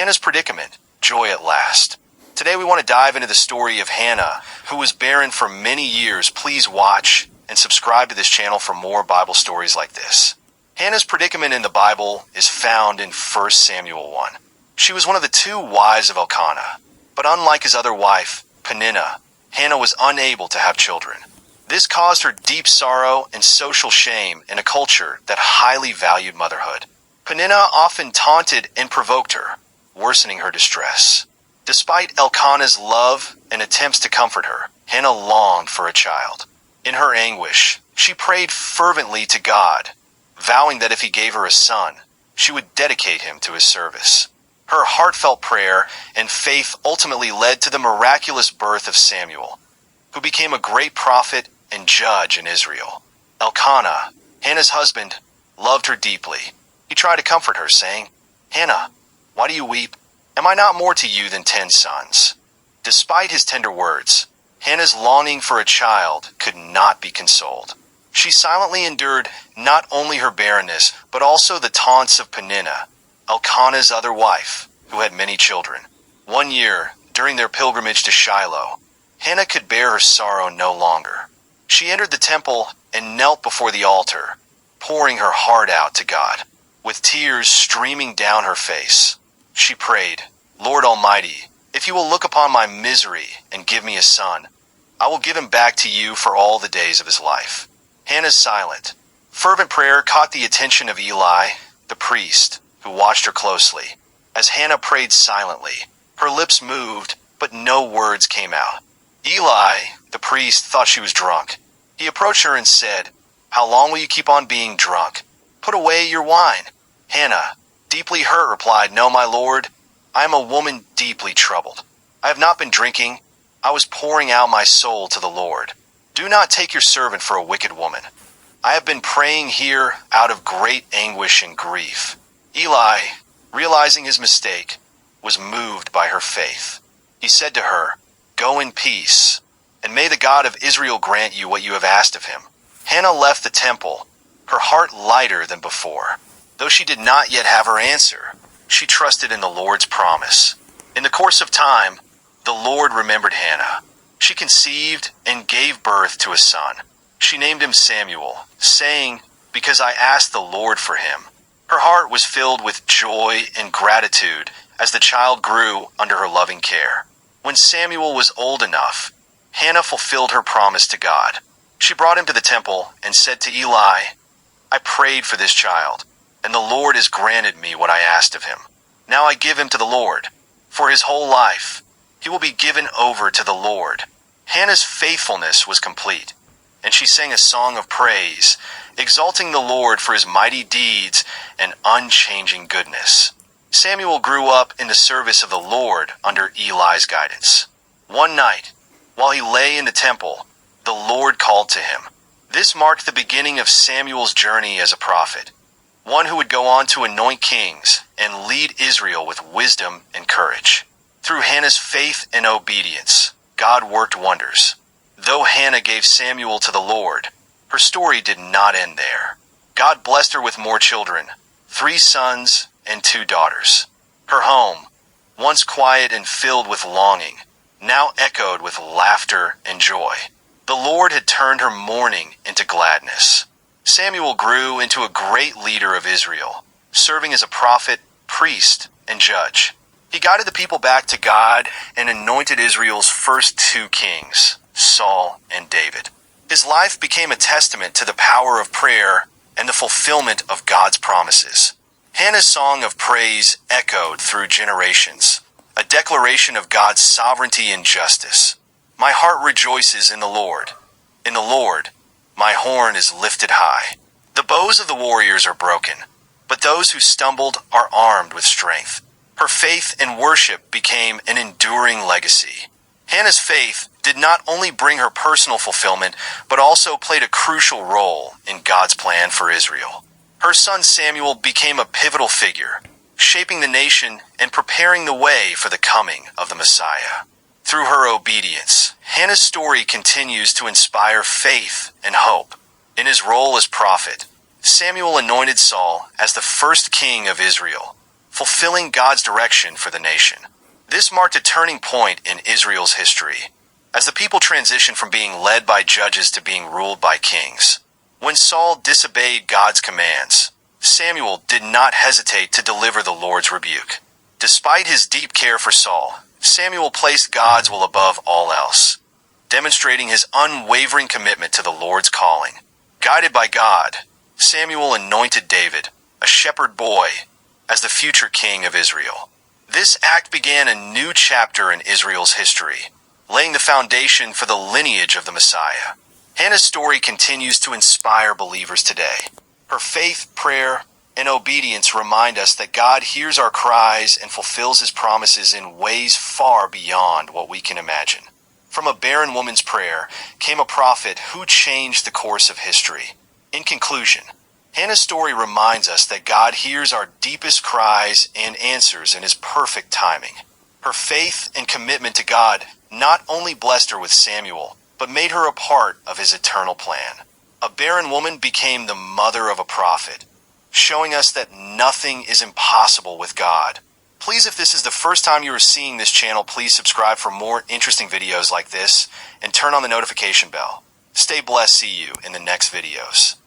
Hannah's predicament, joy at last. Today we want to dive into the story of Hannah, who was barren for many years. Please watch and subscribe to this channel for more Bible stories like this. Hannah's predicament in the Bible is found in 1 Samuel 1. She was one of the two wives of Elkanah, but unlike his other wife, Peninnah, Hannah was unable to have children. This caused her deep sorrow and social shame in a culture that highly valued motherhood. Peninnah often taunted and provoked her, worsening her distress. Despite Elkanah's love and attempts to comfort her, Hannah longed for a child. In her anguish, she prayed fervently to God, vowing that if he gave her a son, she would dedicate him to his service. Her heartfelt prayer and faith ultimately led to the miraculous birth of Samuel, who became a great prophet and judge in Israel. Elkanah, Hannah's husband, loved her deeply. He tried to comfort her, saying, "Hannah, why do you weep? Am I not more to you than 10 sons?" Despite his tender words, Hannah's longing for a child could not be consoled. She silently endured not only her barrenness, but also the taunts of Peninnah, Elkanah's other wife, who had many children. One year, during their pilgrimage to Shiloh, Hannah could bear her sorrow no longer. She entered the temple and knelt before the altar, pouring her heart out to God. With tears streaming down her face, she prayed, "Lord Almighty, if you will look upon my misery and give me a son, I will give him back to you for all the days of his life." Hannah's silent, fervent prayer caught the attention of Eli, the priest, who watched her closely. As Hannah prayed silently, her lips moved, but no words came out. Eli, the priest, thought she was drunk. He approached her and said, "How long will you keep on being drunk? Put away your wine." Hannah, deeply hurt, replied, "No, my lord, I am a woman deeply troubled. I have not been drinking. I was pouring out my soul to the Lord. Do not take your servant for a wicked woman. I have been praying here out of great anguish and grief." Eli, realizing his mistake, was moved by her faith. He said to her, "Go in peace, and may the God of Israel grant you what you have asked of him." Hannah left the temple, her heart lighter than before. Though she did not yet have her answer, she trusted in the Lord's promise. In the course of time, the Lord remembered Hannah. She conceived and gave birth to a son. She named him Samuel, saying, "Because I asked the Lord for him." Her heart was filled with joy and gratitude as the child grew under her loving care. When Samuel was old enough, Hannah fulfilled her promise to God. She brought him to the temple and said to Eli, "I prayed for this child, and the Lord has granted me what I asked of him. Now I give him to the Lord. For his whole life, he will be given over to the Lord." Hannah's faithfulness was complete, and she sang a song of praise, exalting the Lord for his mighty deeds and unchanging goodness. Samuel grew up in the service of the Lord under Eli's guidance. One night, while he lay in the temple, the Lord called to him. This marked the beginning of Samuel's journey as a prophet, one who would go on to anoint kings and lead Israel with wisdom and courage. Through Hannah's faith and obedience, God worked wonders. Though Hannah gave Samuel to the Lord, her story did not end there. God blessed her with more children, 3 sons and 2 daughters. Her home, once quiet and filled with longing, now echoed with laughter and joy. The Lord had turned her mourning into gladness. Samuel grew into a great leader of Israel, serving as a prophet, priest, and judge. He guided the people back to God and anointed Israel's first 2 kings, Saul and David. His life became a testament to the power of prayer and the fulfillment of God's promises. Hannah's song of praise echoed through generations, a declaration of God's sovereignty and justice. "My heart rejoices in the Lord. In the Lord, my horn is lifted high." The bows of the warriors are broken, but those who stumbled are armed with strength. Her faith and worship became an enduring legacy. Hannah's faith did not only bring her personal fulfillment, but also played a crucial role in God's plan for Israel. Her son Samuel became a pivotal figure, shaping the nation and preparing the way for the coming of the Messiah. Through her obedience, Hannah's story continues to inspire faith and hope. In his role as prophet, Samuel anointed Saul as the first king of Israel, fulfilling God's direction for the nation. This marked a turning point in Israel's history, as the people transitioned from being led by judges to being ruled by kings. When Saul disobeyed God's commands, Samuel did not hesitate to deliver the Lord's rebuke. Despite his deep care for Saul, Samuel placed God's will above all else, demonstrating his unwavering commitment to the Lord's calling. Guided by God, Samuel anointed David, a shepherd boy, as the future king of Israel. This act began a new chapter in Israel's history, laying the foundation for the lineage of the Messiah. Hannah's story continues to inspire believers today. Her faith, prayer, and obedience remind us that God hears our cries and fulfills his promises in ways far beyond what we can imagine. From a barren woman's prayer came a prophet who changed the course of history. In conclusion, Hannah's story reminds us that God hears our deepest cries and answers in his perfect timing. Her faith and commitment to God not only blessed her with Samuel, but made her a part of his eternal plan. A barren woman became the mother of a prophet, showing us that nothing is impossible with God. Please, if this is the first time you are seeing this channel, please subscribe for more interesting videos like this and turn on the notification bell. Stay blessed. See you in the next videos.